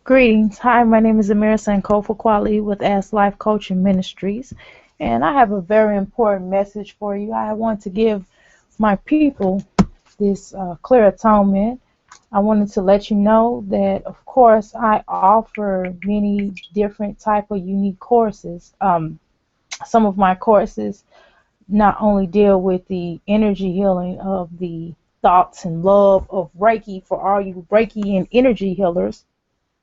Greetings. Hi, my name is Amira Sankofa Quali with As Life Coaching Ministries, and I have a very important message for you. I want to give my people this clear atonement. I wanted to let you know that, of course, I offer many different type of unique courses. Some of my courses not only deal with the energy healing of the thoughts and love of Reiki for all you Reiki and energy healers.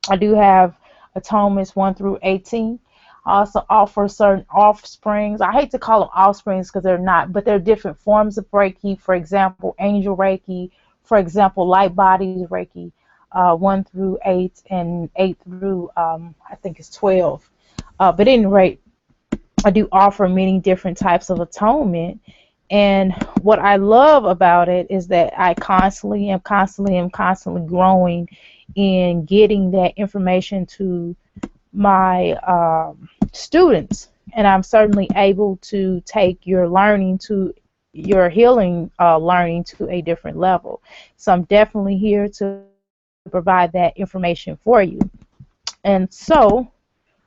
I do have atonements 1 through 18. I also offer certain offsprings. I hate to call them offsprings because they're not, but they're different forms of Reiki. For example, angel Reiki. For example, light bodies Reiki, 1 through 8 and 8 through I think it's 12. But at any rate, I do offer many different types of atonement. And what I love about it is that I constantly am growing in getting that information to my students. And I'm certainly able to take your learning to your healing learning to a different level. So I'm definitely here to provide that information for you. And so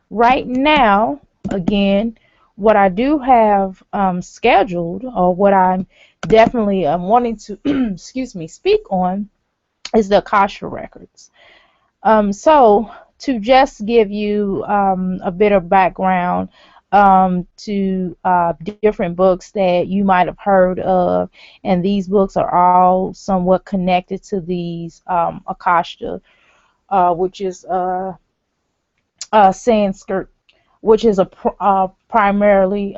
right now, again, what I do have scheduled, or what I'm definitely wanting to, excuse me, speak on, is the Akashic Records. So to just give you a bit of background to different books that you might have heard of, and these books are all somewhat connected to these Akasha, which is Sanskrit, which is a primary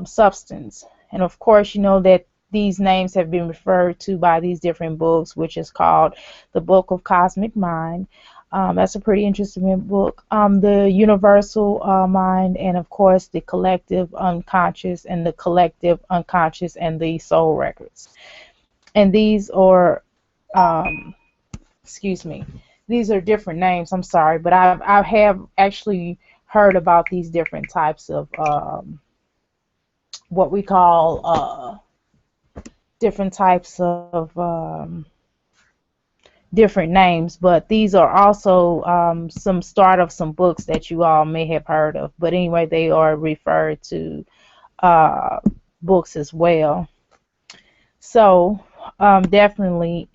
substance. And of course, you know that these names have been referred to by these different books, which is called the Book of Cosmic Mind. That's a pretty interesting book. The Universal Mind, and of course the Collective Unconscious, and the Collective Unconscious, and the Soul Records. And these are, excuse me, these are different names. I'm sorry, but I have actually heard about these different types of what we call different types of different names, but these are also some start of some books that you all may have heard of. But anyway, they are referred to uh, books as well. So definitely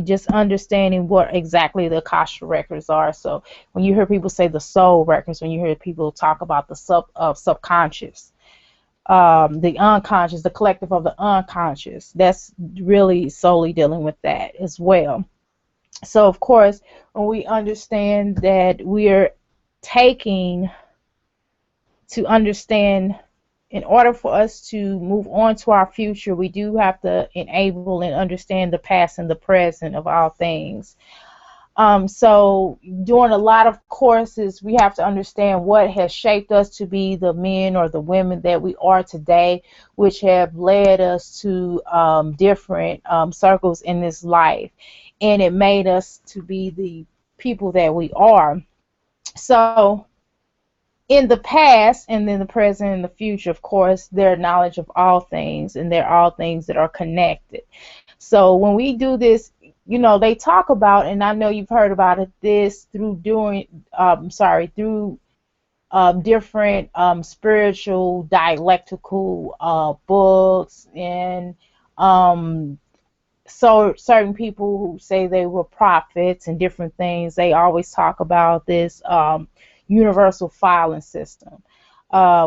just understanding what exactly the Akasha records are. So when you hear people say the soul records, when you hear people talk about the subconscious, the unconscious, the collective of the unconscious, that's really solely dealing with that as well. So of course, when we understand that we're taking to understand, in order for us to move on to our future, we do have to enable and understand the past and the present of all things. So during a lot of courses, we have to understand what has shaped us to be the men or the women that we are today, which have led us to different circles in this life, and it made us to be the people that we are. So in the past and then the present and the future, of course, their knowledge of all things, and they're all things that are connected. So when we do this, they talk about, and I know you've heard about it, this through through different spiritual dialectical books, and so certain people who say they were prophets and different things, they always talk about this universal filing system,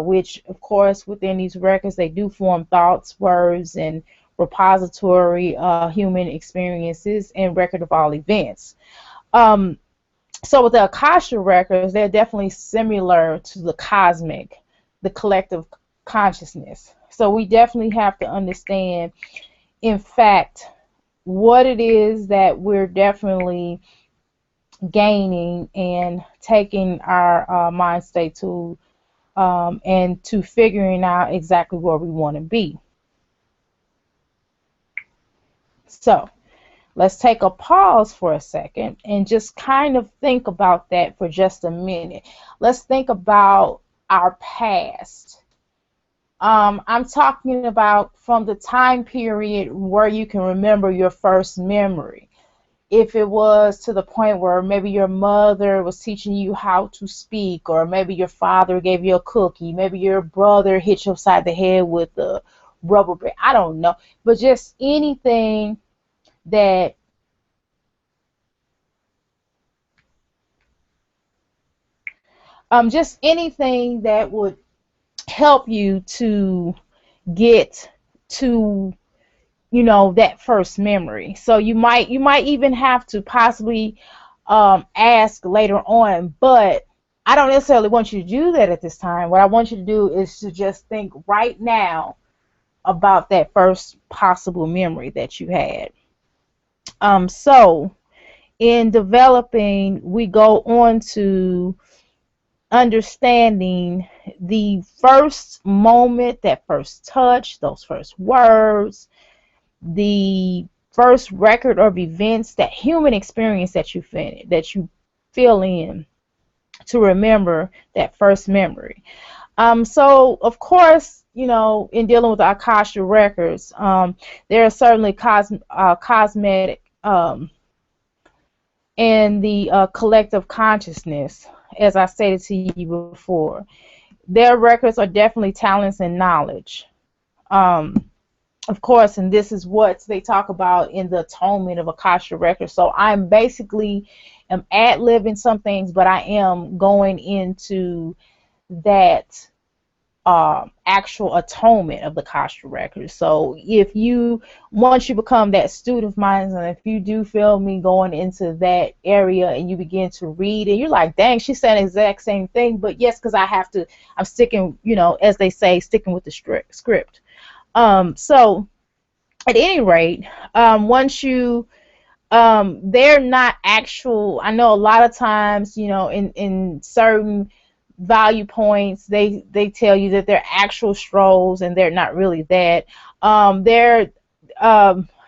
which of course within these records they do form thoughts, words, and repository human experiences and record of all events. So with the Akasha records, they're definitely similar to the cosmic, the collective consciousness. So we definitely have to understand, in fact, what it is that we're definitely gaining and taking our mind state to, and to figuring out exactly where we want to be. So let's take a pause for a second and just kind of think about that for just a minute. Let's think about our past. I'm talking about from the time period where you can remember your first memory. if it was to the point where maybe your mother was teaching you how to speak, or maybe your father gave you a cookie, maybe your brother hit you upside the head with a rubber band, I don't know, but just anything that just anything that would help you to get to, you know, that first memory. So you might even have to possibly ask later on, but I don't necessarily want you to do that at this time. What I want you to do is to just think right now about that first possible memory that you had. So in developing, we go on to understanding the first moment, that first touch, those first words, the first record of events, that human experience that you feel in to remember that first memory. So of course, you know, in dealing with the Akashic Records, there are certainly cosmetic and the collective consciousness, as I stated to you before. Their records are definitely talents and knowledge. Of course, and this is what they talk about in the atonement of Akashic Records. So I'm basically am ad-libbing some things, but I am going into that actual atonement of the Akashic Records. So if you, once you become that student of mine, and if you do feel me going into that area and you begin to read and you're like, dang, she said the exact same thing, but yes, because I'm sticking, you know, as they say, sticking with the script. So at any rate, once you they're not actual. I know a lot of times, you know, in certain value points, they tell you that they're actual strolls, and they're not really that.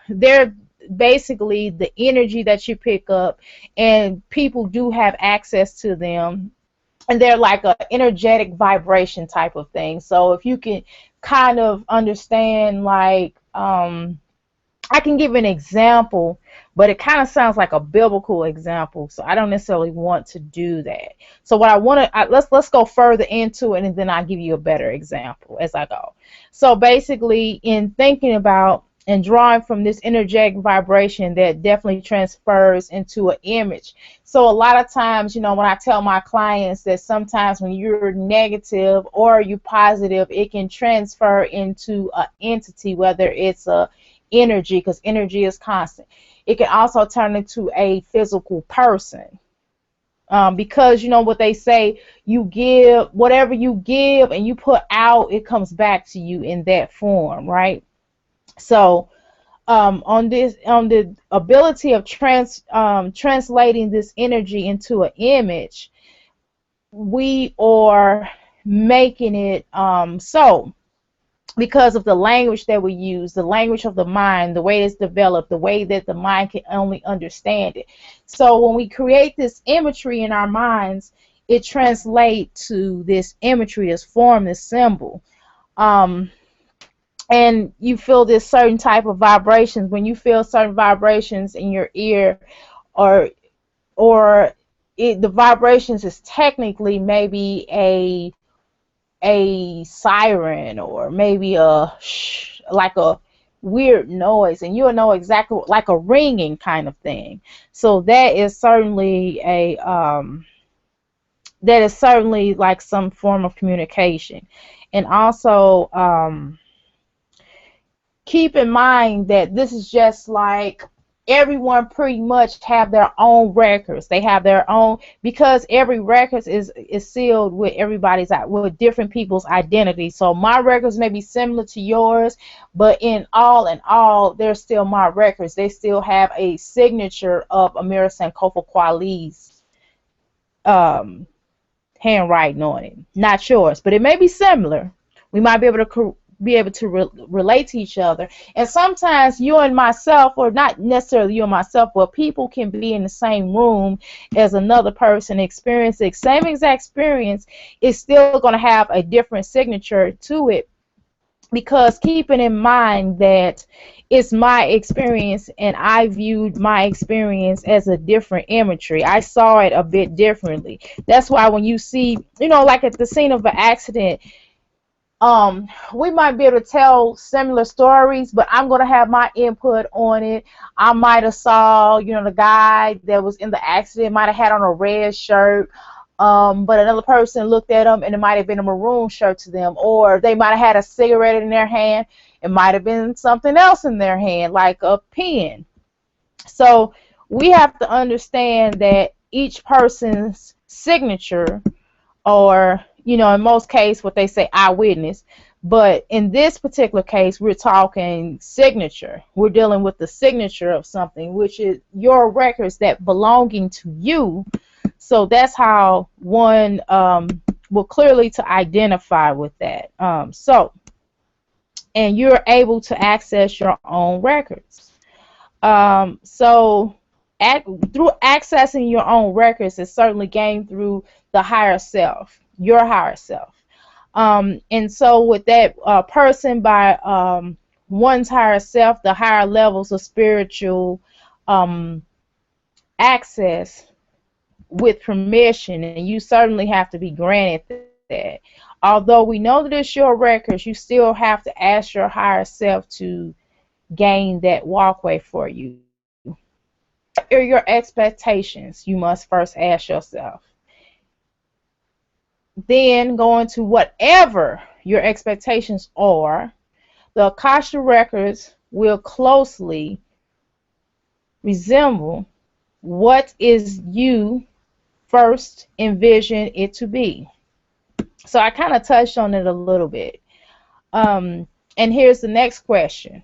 They're basically the energy that you pick up, and people do have access to them, and they're like a energetic vibration type of thing. So if you can kind of understand, like, I can give an example, but it kind of sounds like a biblical example, so I don't necessarily want to do that. So what I want to, let's go further into it, and then I'll give you a better example as I go. So basically, in thinking about and drawing from this energetic vibration, that definitely transfers into an image. So a lot of times, you know, when I tell my clients that sometimes when you're negative or you're positive, it can transfer into an entity, whether it's a energy, because energy is constant. It can also turn into a physical person, because you know what they say, you give whatever you give and you put out, it comes back to you in that form, right? So on the ability of translating this energy into an image, we are making it so because of the language that we use, the language of the mind, the way it's developed, the way that the mind can only understand it. So when we create this imagery in our minds, it translates to this imagery, this form, this symbol. And you feel this certain type of vibrations. When you feel certain vibrations in your ear, or the vibrations is technically maybe a siren, or maybe like a weird noise, and you'll know exactly, like a ringing kind of thing. So that is certainly like some form of communication. And also keep in mind that this is just like everyone pretty much have their own records. They have their own, because every record is sealed with with different people's identity. So my records may be similar to yours, but in all, they're still my records. They still have a signature of Amira Sankofa Kwali's handwriting on it, not yours, but it may be similar. We might be able to relate to each other. And sometimes you and myself, or not necessarily you and myself, but people can be in the same room as another person, experience the same exact experience, is still going to have a different signature to it, because keeping in mind that it's my experience and I viewed my experience as a different imagery. I saw it a bit differently. That's why when you see, like at the scene of an accident, we might be able to tell similar stories, but I'm going to have my input on it. I might have saw, the guy that was in the accident might have had on a red shirt, but another person looked at them and it might have been a maroon shirt to them, or they might have had a cigarette in their hand. It might have been something else in their hand, like a pen. So we have to understand that each person's signature, or in most cases what they say eyewitness, but in this particular case we're talking signature. We're dealing with the signature of something, which is your records that belonging to you. So that's how one will clearly to identify with that. And you're able to access your own records. Through accessing your own records is certainly gained through the higher self, your higher self. And so with that person, by one's higher self, the higher levels of spiritual access with permission, and you certainly have to be granted that. Although we know that it's your records, you still have to ask your higher self to gain that walkway for you. What are your expectations? You must first ask yourself. Then go into whatever your expectations are. The Akashic Records will closely resemble what is you first envision it to be. So I kind of touched on it a little bit. And here's the next question.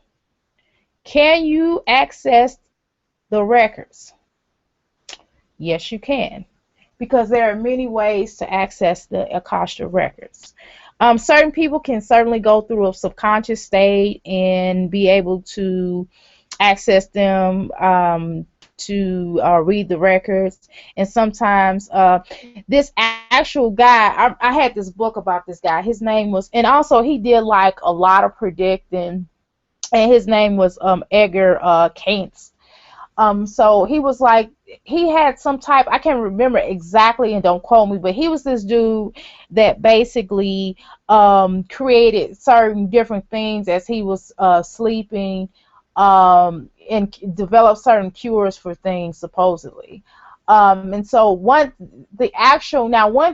Can you access the records? Yes, you can, because there are many ways to access the Akashic Records. Certain people can certainly go through a subconscious state and be able to access them, to read the records. And sometimes this actual guy, I had this book about this guy. His name was, and also he did like a lot of predicting, and his name was Edgar Cayce. So he was like, he had some type, I can't remember exactly and don't quote me, but he was this dude that basically created certain different things as he was sleeping, and developed certain cures for things supposedly. And so one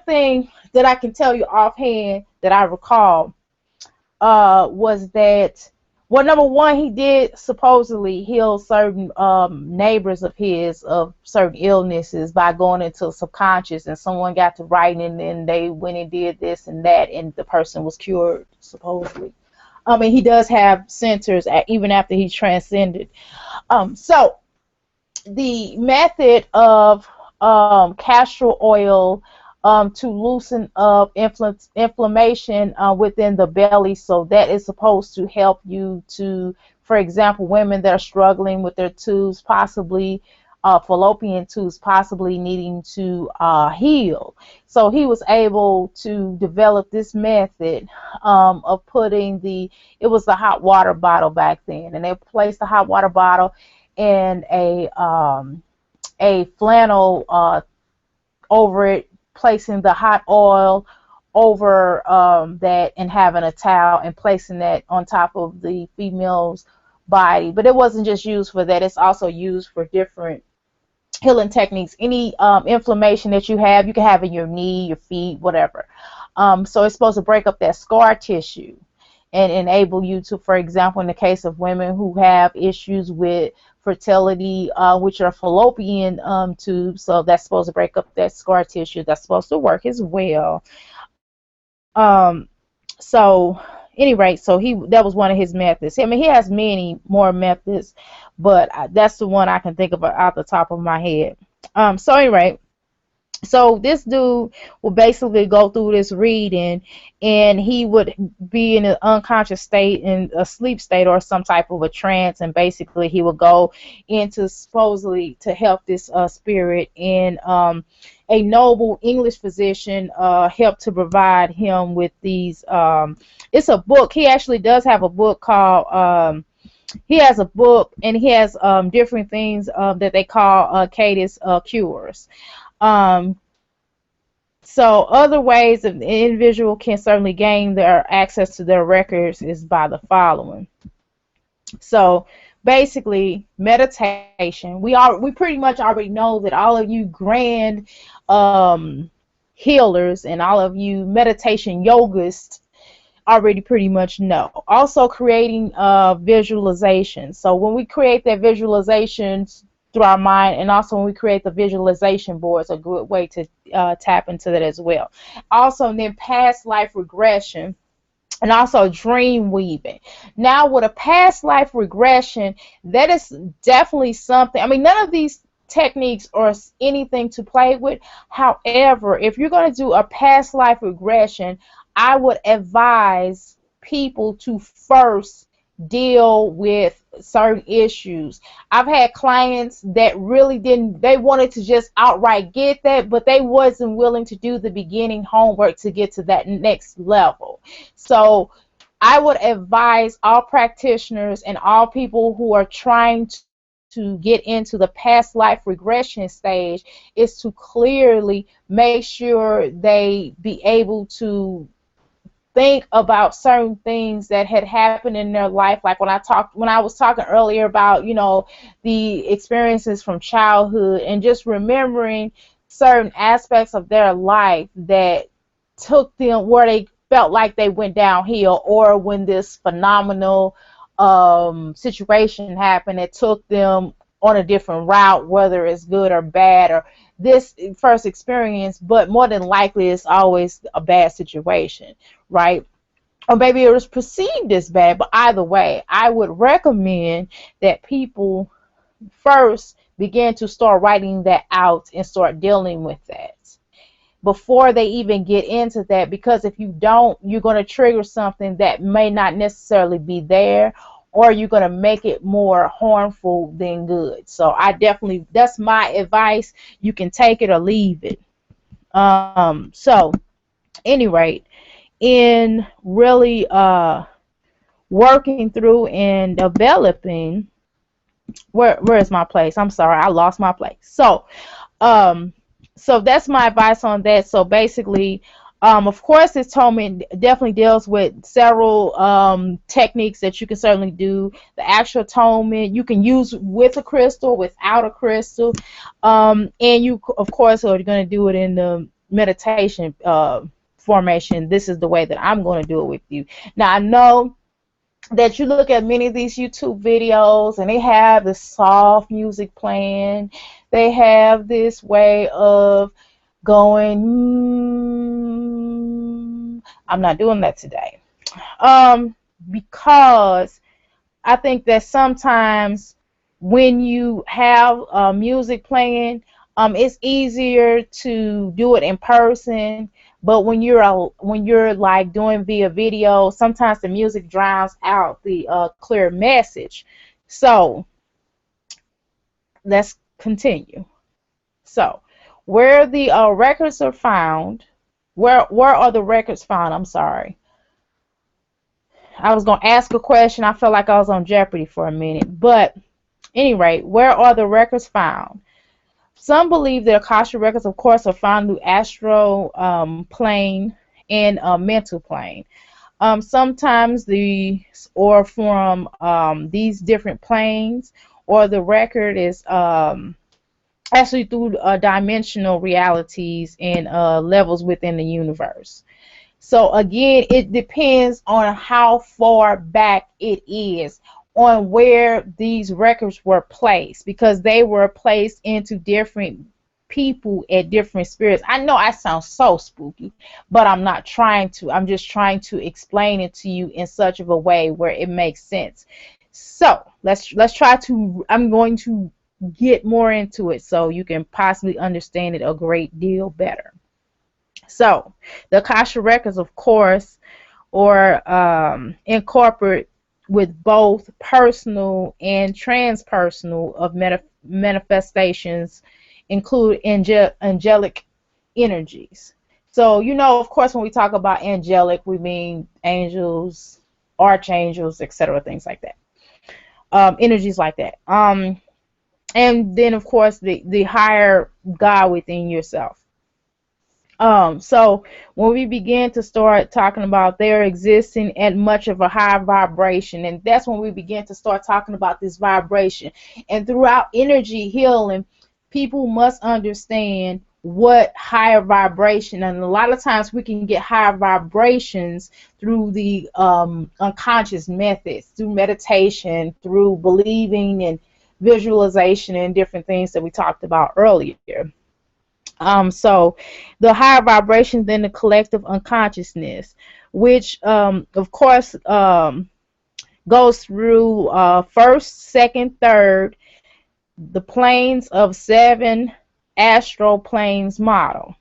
thing that I can tell you offhand that I recall was that, well, number one, he did supposedly heal certain neighbors of his of certain illnesses by going into subconscious, and someone got to writing, and then they went and did this and that, and the person was cured supposedly. I mean, he does have centers even after he transcended. So the method of castor oil to loosen up inflammation within the belly, so that is supposed to help you to, for example, women that are struggling with their tubes, possibly fallopian tubes, possibly needing to heal. So he was able to develop this method of putting it was the hot water bottle back then, and they placed the hot water bottle in a flannel over it, placing the hot oil over that, and having a towel and placing that on top of the female's body. But it wasn't just used for that, it's also used for different healing techniques. Any inflammation that you can have in your knee, your feet, whatever. So it's supposed to break up that scar tissue and enable you to, for example, in the case of women who have issues with fertility, which are fallopian tubes, so that's supposed to break up that scar tissue. That's supposed to work as well. So anyway, so that was one of his methods. I mean, he has many more methods, but that's the one I can think of out the top of my head. So anyway, So this dude would basically go through this reading, and he would be in an unconscious state, in a sleep state, or some type of a trance, and basically he would go into, supposedly to help this spirit, and a noble English physician helped to provide him with these. It's a book. He actually does have a book called. He has a book, and he has different things that they call Cadis cures. Um, so other ways that the individual can certainly gain their access to their records is by the following. So basically, meditation. We pretty much already know that all of you grand healers and all of you meditation yogists already pretty much know. Also creating visualization. So when we create that visualization through our mind, and also when we create the visualization boards, a good way to tap into that as well. Also, and then past life regression, and also dream weaving. Now with a past life regression, that is definitely something. I mean, none of these techniques are anything to play with. However, if you're going to do a past life regression, I would advise people to first deal with certain issues. I've had clients that really didn't, they wanted to just outright get that, but they wasn't willing to do the beginning homework to get to that next level. So I would advise all practitioners and all people who are trying to get into the past life regression stage is to clearly make sure they be able to think about certain things that had happened in their life, like when I was talking earlier about, the experiences from childhood, and just remembering certain aspects of their life that took them where they felt like they went downhill, or when this phenomenal situation happened that took them on a different route, whether it's good or bad, or this first experience, but more than likely it's always a bad situation, right? Or maybe it was perceived as bad, but either way, I would recommend that people first begin to start writing that out and start dealing with that before they even get into that, because if you don't, you're going to trigger something that may not necessarily be there, or you're going to make it more harmful than good. So I definitely, that's my advice. You can take it or leave it. So any rate, in really working through and developing, where is my place? I'm sorry, I lost my place. So that's my advice on that. So basically, of course, this atonement definitely deals with several techniques that you can certainly do. The actual atonement you can use with a crystal, without a crystal, and you, of course, are going to do it in the meditation formation. This is the way that I'm going to do it with you. Now, I know that you look at many of these YouTube videos and they have the soft music playing. They have this way of going, I'm not doing that today. Because I think that sometimes when you have music playing, it's easier to do it in person. But when you're like doing via video, sometimes the music drowns out the clear message. So let's continue. So where the records are found, where are the records found? I'm sorry. I was going to ask a question. I felt like I was on Jeopardy for a minute. But anyway, where are the records found? Some believe the Akashic Records, of course, are found through astral plane and mental plane. Sometimes or from these different planes, or the record is actually through dimensional realities and levels within the universe. So again, it depends on how far back it is, on where these records were placed, because they were placed into different people at different spirits. I know I sound so spooky, but I'm not trying to. I'm just trying to explain it to you in such of a way where it makes sense. So let's try to, I'm going to get more into it so you can possibly understand it a great deal better. So the Akashic Records, of course, or incorporate with both personal and transpersonal of manifestations, include angelic energies. So, of course, when we talk about angelic, we mean angels, archangels, etc., things like that, energies like that. And then, of course, the higher God within yourself. So when we begin to start talking about their existing at much of a high vibration, and that's when we begin to start talking about this vibration. And throughout energy healing, people must understand what higher vibration, and a lot of times we can get higher vibrations through the unconscious methods, through meditation, through believing and visualization and different things that we talked about earlier. So the higher vibrations than the collective unconsciousness, which of course goes through first, second, third, the planes of 7 astral planes model.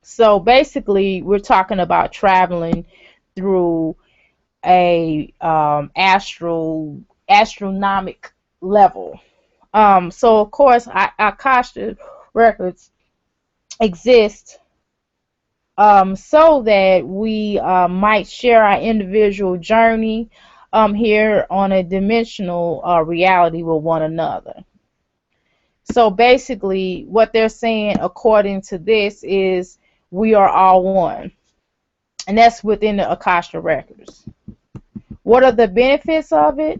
So basically, we're talking about traveling through a astronomic level. So of course, Akashic Records exist so that we might share our individual journey here on a dimensional reality with one another. So basically, what they're saying, according to this, is we are all one, and that's within the Akashic Records. What are the benefits of it,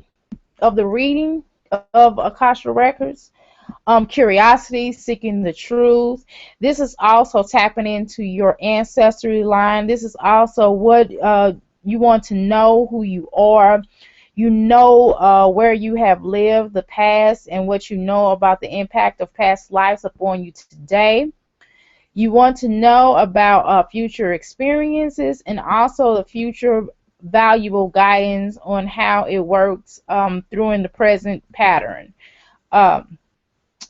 of the reading of Akashic Records? Curiosity, seeking the truth. This is also tapping into your ancestry line. This is also what you want to know, who you are. You know where you have lived, the past, and what you know about the impact of past lives upon you today. You want to know about future experiences and also the future valuable guidance on how it works through in the present pattern.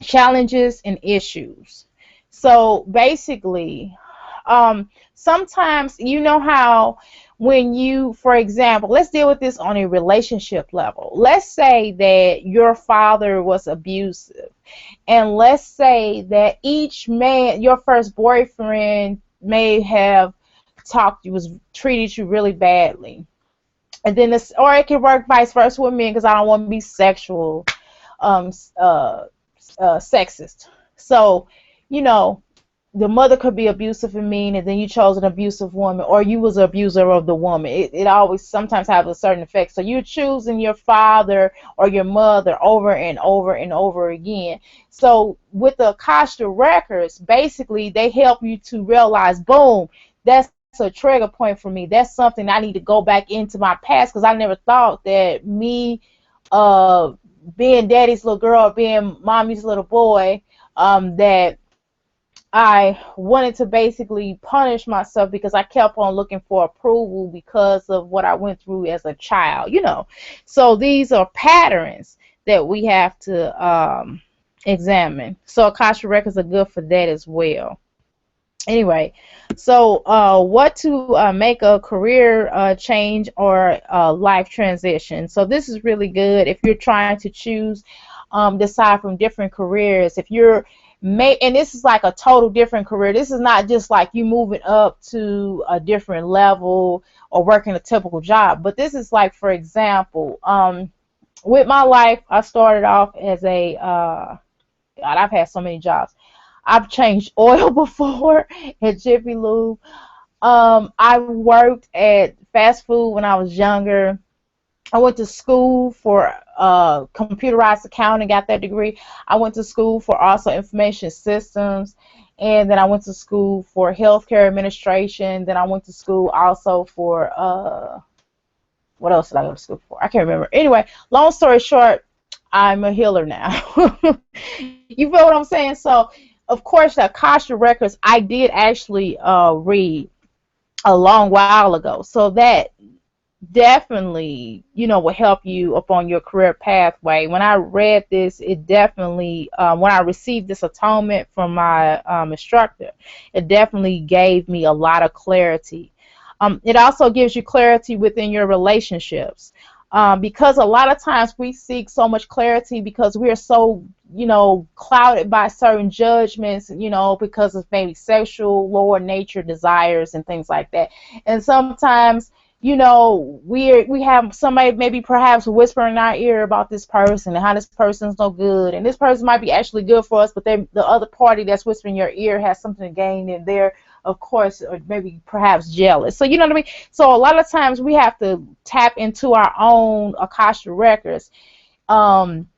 Challenges and issues. So basically, sometimes how when you, for example, let's deal with this on a relationship level. Let's say that your father was abusive, and let's say that each man, your first boyfriend, may have treated you really badly, and then this, or it can work vice versa with men, because I don't want to be sexual, sexist. So, the mother could be abusive and mean, and then you chose an abusive woman, or you was an abuser of the woman. It always sometimes has a certain effect. So you're choosing your father or your mother over and over and over again. So with the Akashic Records, basically they help you to realize, boom, that's a trigger point for me. That's something I need to go back into my past, because I never thought that me being daddy's little girl, being mommy's little boy, that I wanted to basically punish myself because I kept on looking for approval because of what I went through as a child, So these are patterns that we have to examine. So Akashic Records are good for that as well. Anyway, so what to make a career change or life transition. So this is really good if you're trying to decide from different careers. If you're and this is like a total different career. This is not just like you moving up to a different level or working a typical job, but this is like, for example, with my life, I started off as a God, I've had so many jobs. I've changed oil before at Jiffy Lube. I worked at fast food when I was younger. I went to school for computerized accounting, got that degree. I went to school for also information systems, and then I went to school for healthcare administration. Then I went to school also for what else did I go to school for? I can't remember. Anyway, long story short, I'm a healer now. You feel what I'm saying? So, of course, the Akashic Records I did actually read a long while ago. So that definitely, will help you upon your career pathway. When I read this, it definitely, when I received this atonement from my instructor, it definitely gave me a lot of clarity. It also gives you clarity within your relationships. Because a lot of times we seek so much clarity because we are so, clouded by certain judgments, because of maybe sexual, lower nature desires and things like that. And sometimes, we have somebody maybe perhaps whispering in our ear about this person and how this person's no good, and this person might be actually good for us, but the other party that's whispering in your ear has something to gain, and they're, of course, or maybe perhaps jealous. So you know what I mean. So a lot of times we have to tap into our own Akashic records, um,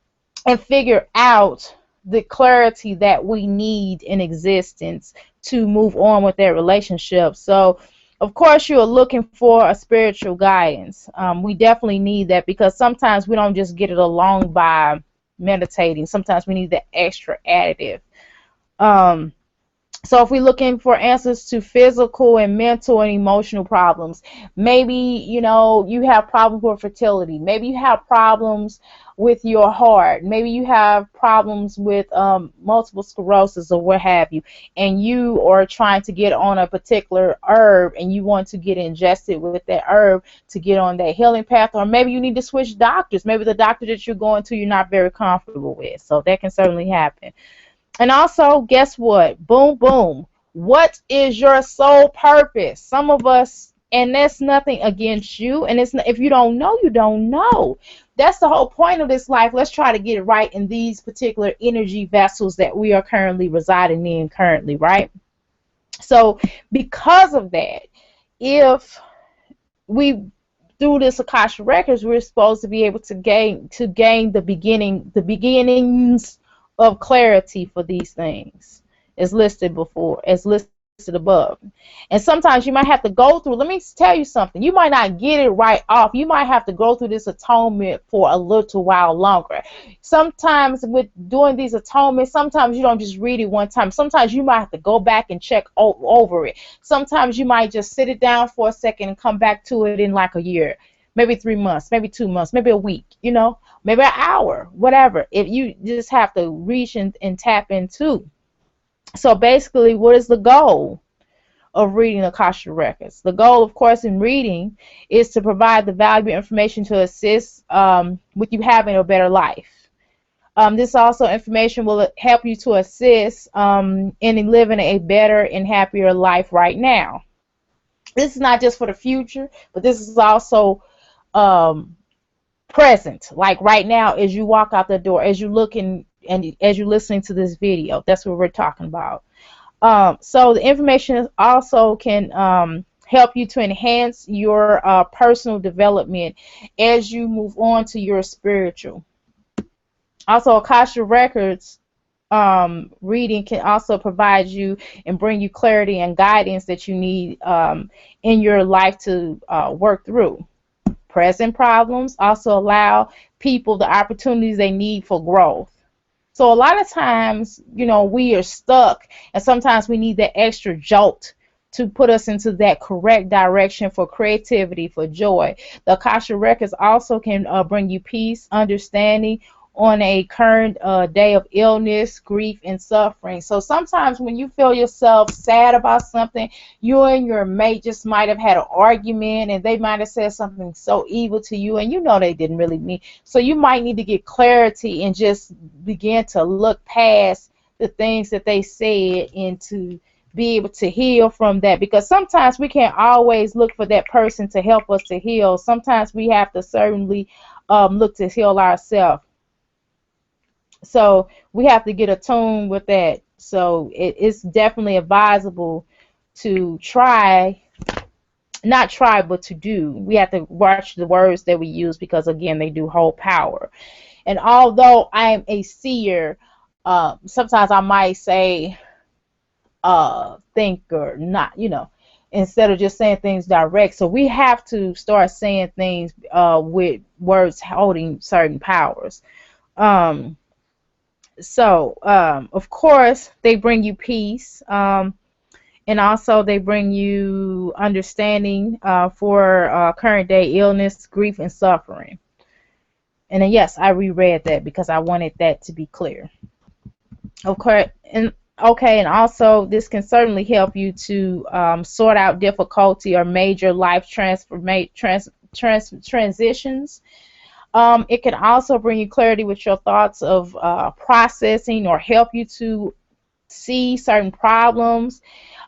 and figure out the clarity that we need in existence to move on with that relationship. So of course, you are looking for a spiritual guidance. We definitely need that because sometimes we don't just get it along by meditating. Sometimes we need the extra additive. Um, so if we're looking for answers to physical and mental and emotional problems, maybe, you have problems with fertility. Maybe you have problems with your heart. Maybe you have problems with multiple sclerosis or what have you. And you are trying to get on a particular herb and you want to get ingested with that herb to get on that healing path. Or maybe you need to switch doctors. Maybe the doctor that you're going to, you're not very comfortable with. So that can certainly happen. And also, guess what? Boom, boom. What is your sole purpose? Some of us, and that's nothing against you. And it's not, if you don't know, you don't know. That's the whole point of this life. Let's try to get it right in these particular energy vessels that we are currently residing in currently, right? So because of that, if we through this Akasha records, we're supposed to be able to gain the beginnings of clarity for these things, as listed above. And sometimes you might have to go through. Let me tell you something. You might not get it right off. You might have to go through this atonement for a little while longer. Sometimes with doing these atonements, sometimes you don't just read it one time. Sometimes you might have to go back and check over it. Sometimes you might just sit it down for a second and come back to it in like a year, maybe 3 months, maybe 2 months, maybe a week, maybe an hour, whatever. If you just have to reach and tap into. So basically, what is the goal of reading Akashic Records? The goal, of course, in reading is to provide the valuable information to assist with you having a better life. This also information will help you to assist in living a better and happier life right now. This is not just for the future, but this is also present, like right now as you walk out the door, as you looking and as you're listening to this video. That's what we're talking about. So the information also can help you to enhance your personal development as you move on to your spiritual. Also, Akasha Records reading can also provide you and bring you clarity and guidance that you need in your life to work through. Present problems also allow people the opportunities they need for growth. So a lot of times, we are stuck, and sometimes we need that extra jolt to put us into that correct direction for creativity, for joy. The Akasha Records also can bring you peace, understanding on a current day of illness, grief, and suffering. So sometimes when you feel yourself sad about something, you and your mate just might have had an argument and they might have said something so evil to you and they didn't really mean. So you might need to get clarity and just begin to look past the things that they said and to be able to heal from that, because sometimes we can't always look for that person to help us to heal. Sometimes we have to certainly look to heal ourselves. So we have to get attuned with that. So it's definitely advisable to not try, but to do. We have to watch the words that we use because, again, they do hold power. And although I am a seer, sometimes I might say think or not, instead of just saying things direct. So we have to start saying things with words holding certain powers. So, of course, they bring you peace. And also they bring you understanding for current day illness, grief, and suffering. And then, yes, I reread that because I wanted that to be clear. Okay, and also this can certainly help you to sort out difficulty or major life transitions. It can also bring you clarity with your thoughts of processing, or help you to see certain problems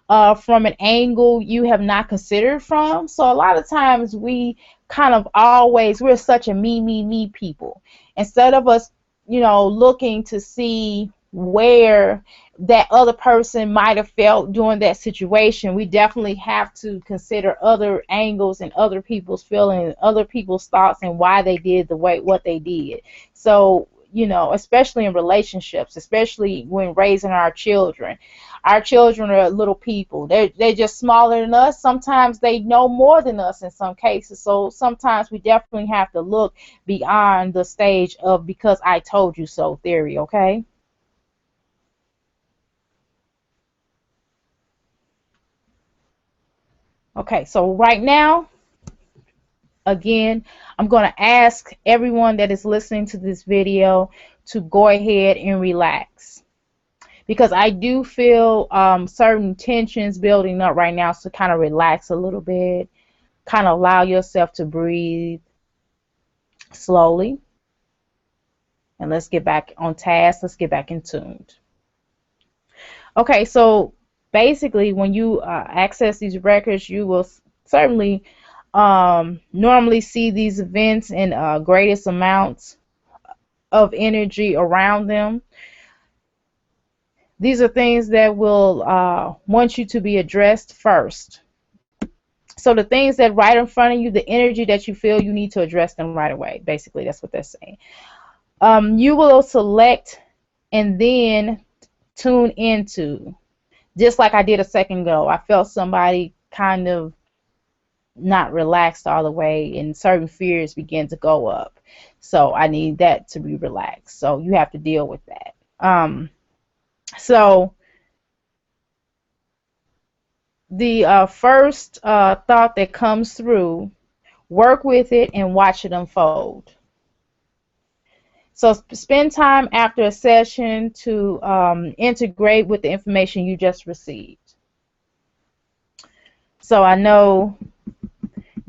from an angle you have not considered from. So a lot of times we kind of always, we're such a me people. Instead of us, looking to see where that other person might have felt during that situation, we definitely have to consider other angles and other people's feelings, other people's thoughts, and why they did what they did. So, especially in relationships, especially when raising our children. Our children are little people. They're just smaller than us. Sometimes they know more than us in some cases. So sometimes we definitely have to look beyond the stage of because I told you so theory, okay? Okay, so right now, again, I'm going to ask everyone that is listening to this video to go ahead and relax, because I do feel certain tensions building up right now. So kind of relax a little bit, kind of allow yourself to breathe slowly, and let's get back on task. Let's get back in tuned. Okay, so basically when you access these records, you will certainly normally see these events in greatest amounts of energy around them. These are things that will want you to be addressed first. So the things that right in front of you, the energy that you feel, you need to address them right away. Basically, that's what they're saying. You will select and then tune into, just like I did a second ago. I felt somebody kind of not relaxed all the way, and certain fears begin to go up. So I need that to be relaxed. So you have to deal with that. So the first thought that comes through, work with it and watch it unfold. So spend time after a session to integrate with the information you just received. So I know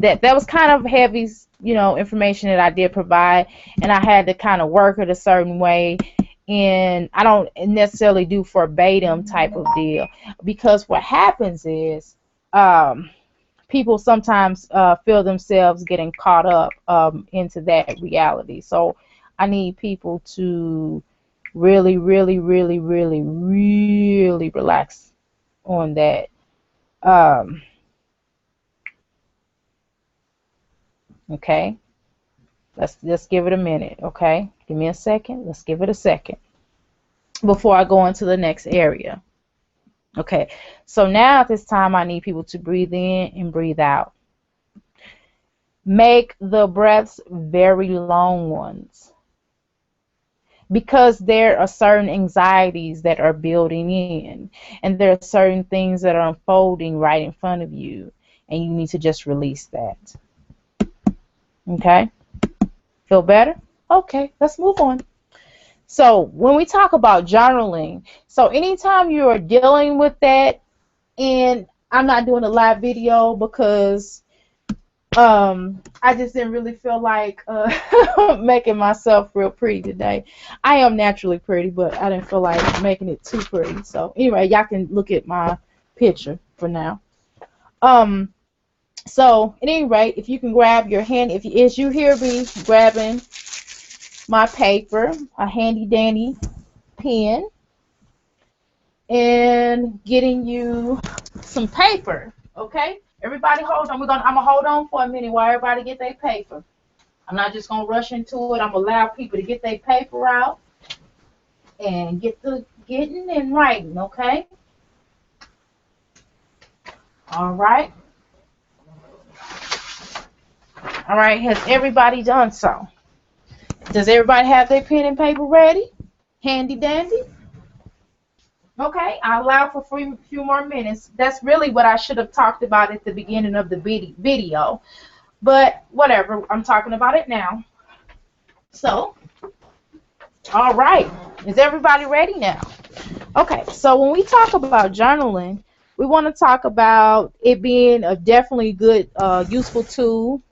that was kind of heavy, information that I did provide, and I had to kind of work it a certain way. And I don't necessarily do verbatim type of deal, because what happens is people sometimes feel themselves getting caught up into that reality. So I need people to really, really, really, really, really relax on that. Okay, let's give it a minute. Okay, give me a second. Let's give it a second before I go into the next area. Okay, so now at this time, I need people to breathe in and breathe out. Make the breaths very long ones, because there are certain anxieties that are building in, and there are certain things that are unfolding right in front of you, and you need to just release that. Okay? Feel better? Okay, let's move on. So when we talk about journaling, so anytime you are dealing with that, and I'm not doing a live video because I just didn't really feel like making myself real pretty today. I am naturally pretty, but I didn't feel like making it too pretty. So anyway, y'all can look at my picture for now. So at any rate, if you can grab your hand, as you hear me grabbing my paper, a handy dandy pen, and getting you some paper, okay? Everybody hold on. I'm gonna hold on for a minute while everybody get their paper. I'm not just gonna rush into it. I'm gonna allow people to get their paper out and get the getting and writing, okay? All right. All right, has everybody done so? Does everybody have their pen and paper ready? Handy dandy? Okay, I allow for a few more minutes. That's really what I should have talked about at the beginning of the video. But whatever, I'm talking about it now. So, all right. Is everybody ready now? Okay, so when we talk about journaling, we want to talk about it being a definitely good, useful tool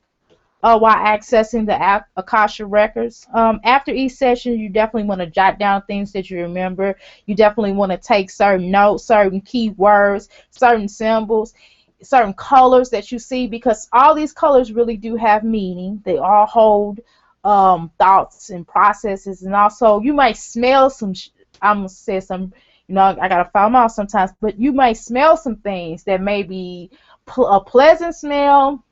while accessing the Akashic Records. After each session, you definitely want to jot down things that you remember. You definitely want to take certain notes, certain keywords, certain symbols, certain colors that you see, because all these colors really do have meaning. They all hold thoughts and processes, and also you might smell some. I'm gonna say some. I gotta file them out sometimes, but you might smell some things that may be a pleasant smell,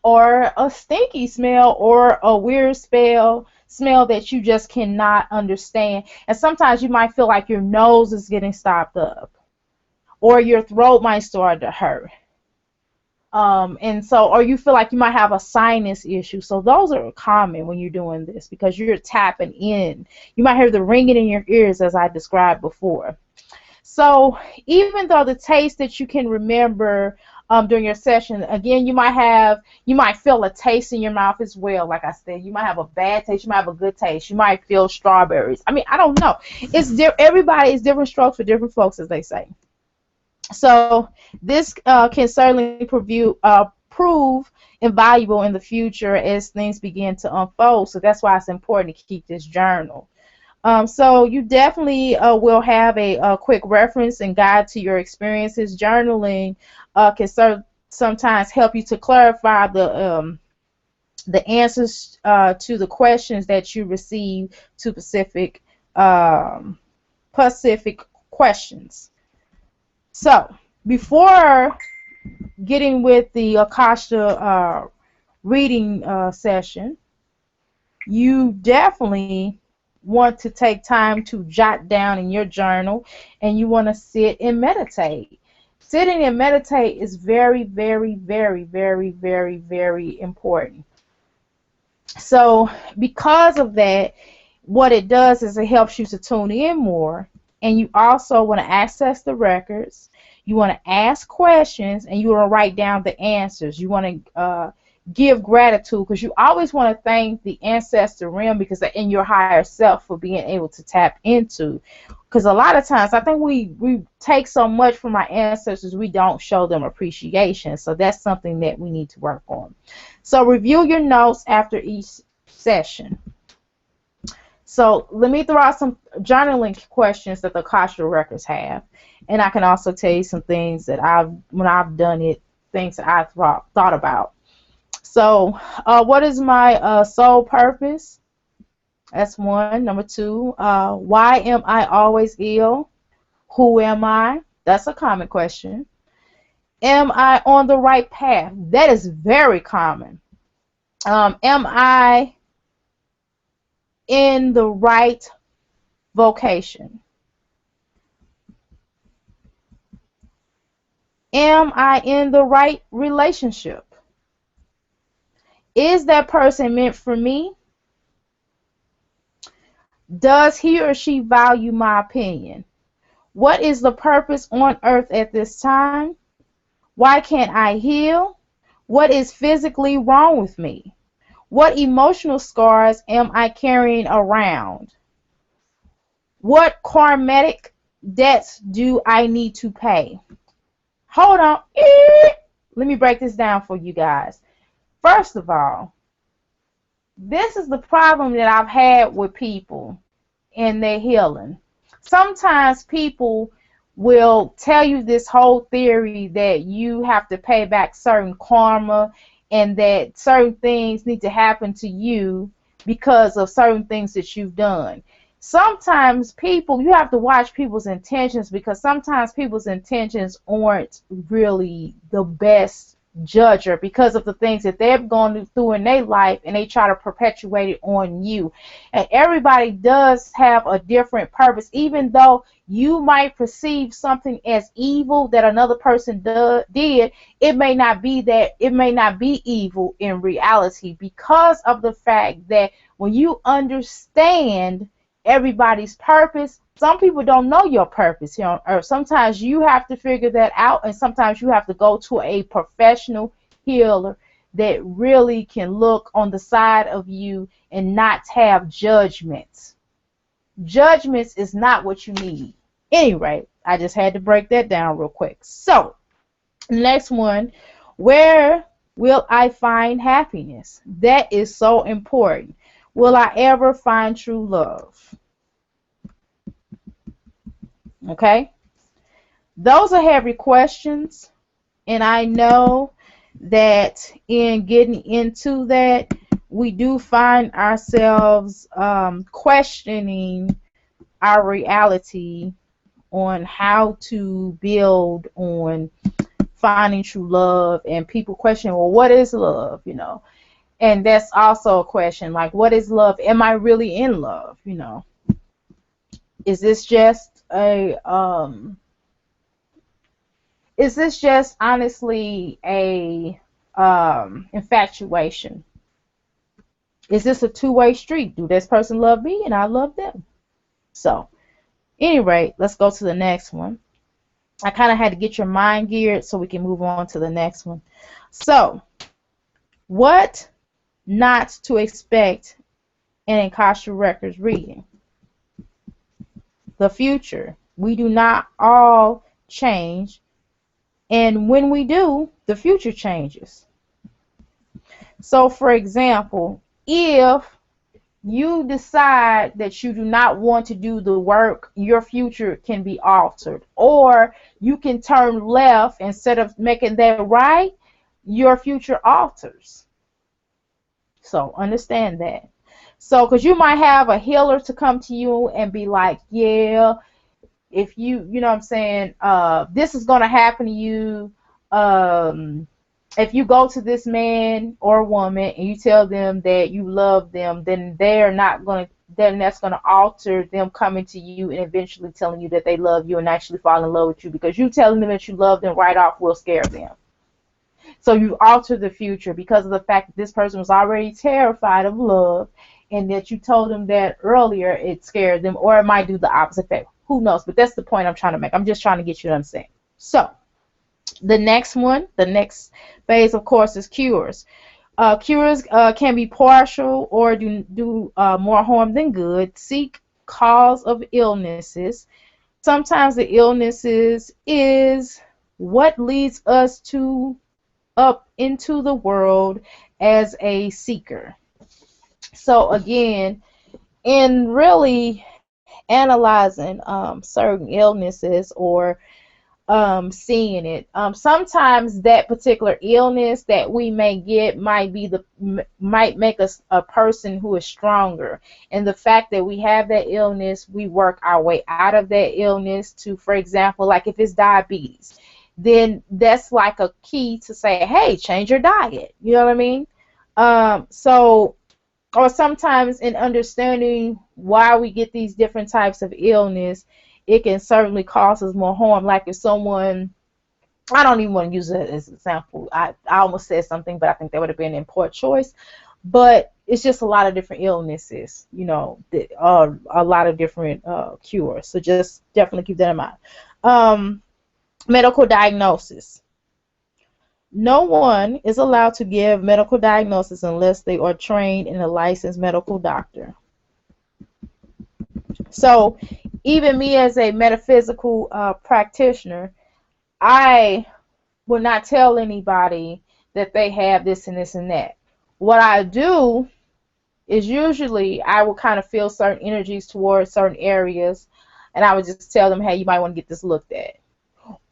or a stinky smell, or a weird smell that you just cannot understand. And sometimes you might feel like your nose is getting stopped up, or your throat might start to hurt. And so, or you feel like you might have a sinus issue. So those are common when you're doing this, because you're tapping in. You might hear the ringing in your ears, as I described before. So even though the taste that you can remember during your session, again, you might feel a taste in your mouth as well. Like I said, you might have a bad taste, you might have a good taste, you might feel strawberries. I mean, I don't know. Everybody is different strokes for different folks, as they say. So this can certainly prove invaluable in the future as things begin to unfold. So that's why it's important to keep this journal. So you definitely will have a quick reference and guide to your experiences. Journaling can sometimes help you to clarify the answers to the questions that you receive to specific questions. So before getting with the Akasha reading session, you definitely want to take time to jot down in your journal, and you want to sit and meditate. Sitting and meditate is very, very, very, very, very, very important. So because of that, what it does is it helps you to tune in more, and you also want to access the records. You want to ask questions, and you want to write down the answers. You want to give gratitude, because you always want to thank the ancestor realm, because they're in your higher self, for being able to tap into. Because a lot of times I think we take so much from our ancestors, we don't show them appreciation. So that's something that we need to work on. So review your notes after each session. So let me throw out some journaling questions that the Akashic Records have, and I can also tell you some things that when I've done it, things that I thought about. So, what is my soul purpose? That's one. Number two, why am I always ill? Who am I? That's a common question. Am I on the right path? That is very common. Am I in the right vocation? Am I in the right relationship? Is that person meant for me? Does he or she value my opinion? What is the purpose on earth at this time? Why can't I heal? What is physically wrong with me? What emotional scars am I carrying around? What karmic debts do I need to pay? Hold on. Let me break this down for you guys. First of all, this is the problem that I've had with people in their healing. Sometimes people will tell you this whole theory that you have to pay back certain karma, and that certain things need to happen to you because of certain things that you've done. Sometimes you have to watch people's intentions, because sometimes people's intentions aren't really the best judger, because of the things that they've gone through in their life, and they try to perpetuate it on you. And everybody does have a different purpose. Even though you might perceive something as evil that another person did, it may not be evil in reality, because of the fact that when you understand everybody's purpose, some people don't know your purpose here on earth. Sometimes you have to figure that out, and sometimes you have to go to a professional healer that really can look on the side of you and not have judgments. Judgments is not what you need. Anyway, I just had to break that down real quick. So, next one, where will I find happiness? That is so important. Will I ever find true love? Okay? Those are heavy questions, and I know that in getting into that, we do find ourselves questioning our reality on how to build on finding true love, and people question, well, what is love? You know, and that's also a question, like, what is love? Am I really in love? You know, is this just honestly a infatuation? Is this a two-way street? Do this person love me and I love them? So, anyway, let's go to the next one. I kind of had to get your mind geared so we can move on to the next one. So, what not to expect in Akashic Records reading? The future. We do not all change, and when we do, the future changes. So, for example, if you decide that you do not want to do the work, your future can be altered. Or you can turn left instead of making that right, your future alters. So understand that. So, because you might have a healer to come to you and be like, yeah, if you know what I'm saying, this is going to happen to you. If you go to this man or woman and you tell them that you love them, then that's going to alter them coming to you and eventually telling you that they love you and actually fall in love with you, because you telling them that you love them right off will scare them. So you alter the future because of the fact that this person was already terrified of love, and that you told them that earlier, it scared them, or it might do the opposite effect. Who knows? But that's the point I'm trying to make. I'm just trying to get you to understand. So, the next phase, of course, is cures. Cures can be partial or do more harm than good. Seek cause of illnesses. Sometimes the illnesses is what leads us up into the world as a seeker. So again, in really analyzing certain illnesses or seeing it, sometimes that particular illness that we may get might make us a person who is stronger. And the fact that we have that illness, we work our way out of that illness to, for example, like if it's diabetes, then that's like a key to say, hey, change your diet. You know what I mean? Or sometimes in understanding why we get these different types of illness, it can certainly cause us more harm. Like if someone, I don't even want to use it as an example. I almost said something, but I think that would have been an poor choice. But it's just a lot of different illnesses, you know, a lot of different cures. So just definitely keep that in mind. Medical diagnosis. No one is allowed to give medical diagnosis unless they are trained in a licensed medical doctor. So even me as a metaphysical practitioner, I will not tell anybody that they have this and this and that. What I do is usually I will kind of feel certain energies towards certain areas, and I would just tell them, hey, you might want to get this looked at.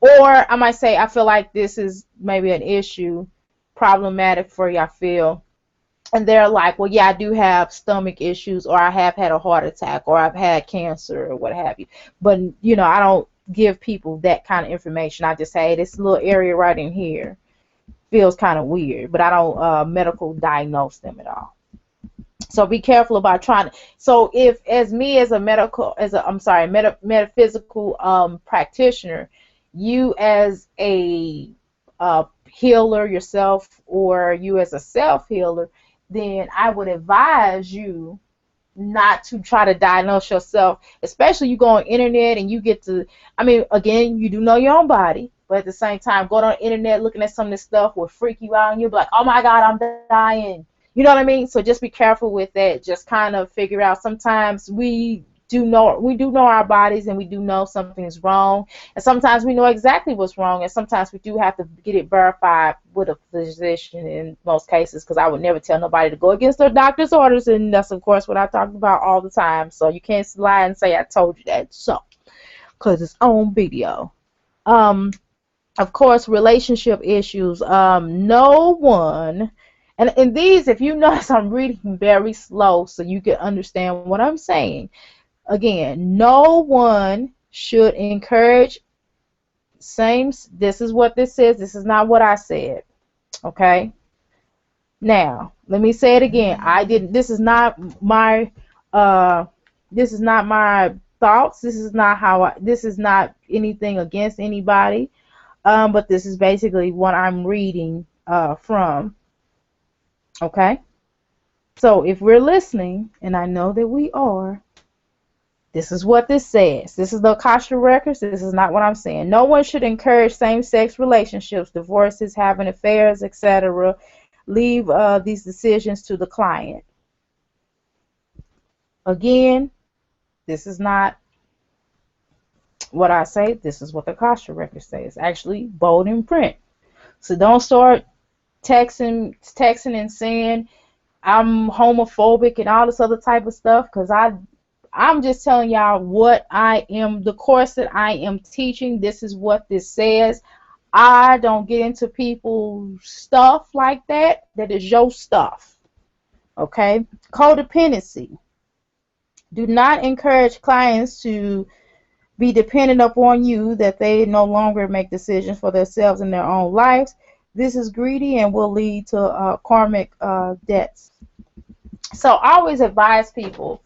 Or I might say, I feel like this is maybe an issue, problematic for you, I feel. And they're like, well, yeah, I do have stomach issues, or I have had a heart attack, or I've had cancer, or what have you. But, you know, I don't give people that kind of information. I just say, hey, this little area right in here feels kind of weird. But I don't medical diagnose them at all. So be careful about trying to. So if, as me as a metaphysical practitioner, you as a healer yourself, or you as a self-healer, then I would advise you not to try to diagnose yourself, especially you go on internet and you get to, I mean, again, you do know your own body, but at the same time, going on the internet looking at some of this stuff will freak you out and you'll be like, oh my God, I'm dying. You know what I mean? So just be careful with that. Just kind of figure out. Sometimes we do know our bodies, and we do know something is wrong, and sometimes we know exactly what's wrong, and sometimes we do have to get it verified with a physician in most cases, because I would never tell nobody to go against their doctor's orders, and that's of course what I talk about all the time. So you can't lie and say I told you that, so because it's on video. um of course, relationship issues. No one, and these, if you notice, I'm reading very slow so you can understand what I'm saying. Again, no one should encourage same. This is what this says. This is not what I said. Okay. Now, let me say it again. I didn't. This is not my. This is not my thoughts. This is not how I. This is not anything against anybody. But this is basically what I'm reading from. Okay. So if we're listening, and I know that we are. This is what this says. This is the Akashic Records. This is not what I'm saying. No one should encourage same-sex relationships, divorces, having affairs, etc. Leave these decisions to the client. Again, this is not what I say. This is what the Akashic Records say. It's actually bold in print. So don't start texting and saying I'm homophobic and all this other type of stuff, because I'm just telling y'all what I am, the course that I am teaching. This is what this says. I don't get into people's stuff like that. That is your stuff. Okay? Codependency. Do not encourage clients to be dependent upon you, that they no longer make decisions for themselves in their own lives. This is greedy and will lead to karmic debts. So I always advise people.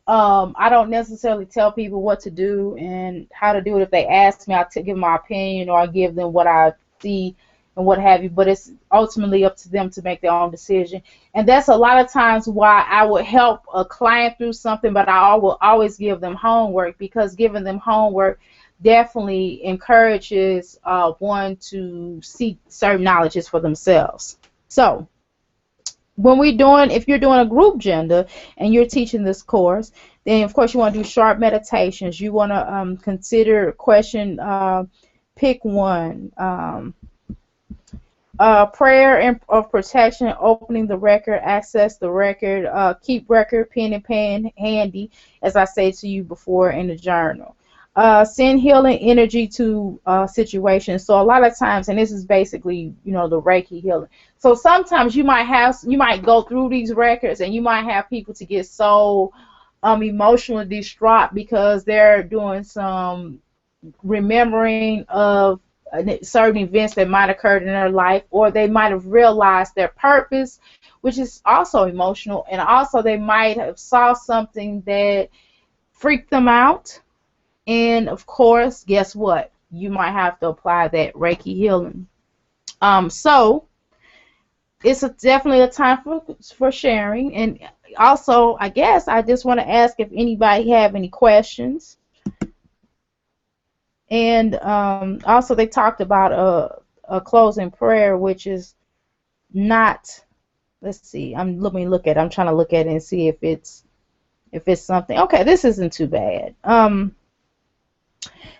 I don't necessarily tell people what to do and how to do it. If they ask me, I give my opinion, or I give them what I see and what have you. But it's ultimately up to them to make their own decision. And that's a lot of times why I would help a client through something, but I will always give them homework, because giving them homework definitely encourages one to seek certain knowledges for themselves. So if you're doing a group gender and you're teaching this course, then of course you want to do sharp meditations. You want to consider pick one. Prayer of protection, opening the record, access the record, keep record, pen and pen handy, as I say to you before, in the journal. Send healing energy to situations. So a lot of times, and this is basically, the Reiki healing. So sometimes you might go through these records and you might have people to get so emotionally distraught because they're doing some remembering of certain events that might have occurred in their life, or they might have realized their purpose, which is also emotional, and also they might have saw something that freaked them out. And of course, guess what? You might have to apply that Reiki healing. So it's definitely a time for sharing. And also, I guess I just want to ask if anybody have any questions. And also, they talked about a closing prayer, which is not. Let's see. I'm trying to look at it and see if it's something. Okay, this isn't too bad.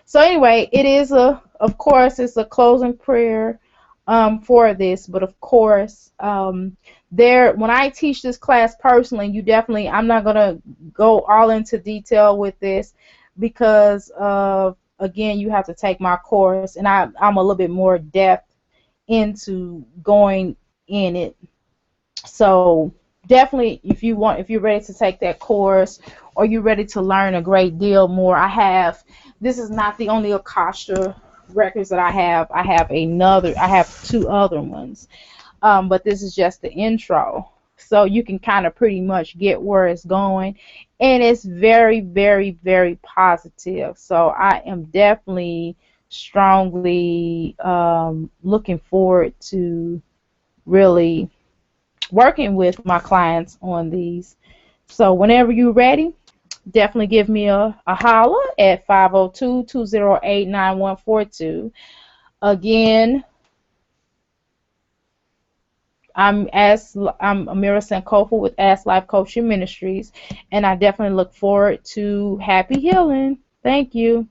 So anyway, it is of course, it's a closing prayer for this, but of course, when I teach this class personally, I'm not gonna go all into detail with this, because again, you have to take my course, and I'm a little bit more depth into going in it. So definitely, if you're ready to take that course, or you're ready to learn a great deal more, this is not the only Akashic Records that I have. I have two other ones, but this is just the intro, so you can kind of pretty much get where it's going, and it's very, very, very positive. So I am definitely strongly looking forward to really working with my clients on these. So whenever you're ready, definitely give me a holler at 502-208-9142. Again, I'm Amira Sankofa with Ask Life Coaching Ministries, and I definitely look forward to happy healing. Thank you.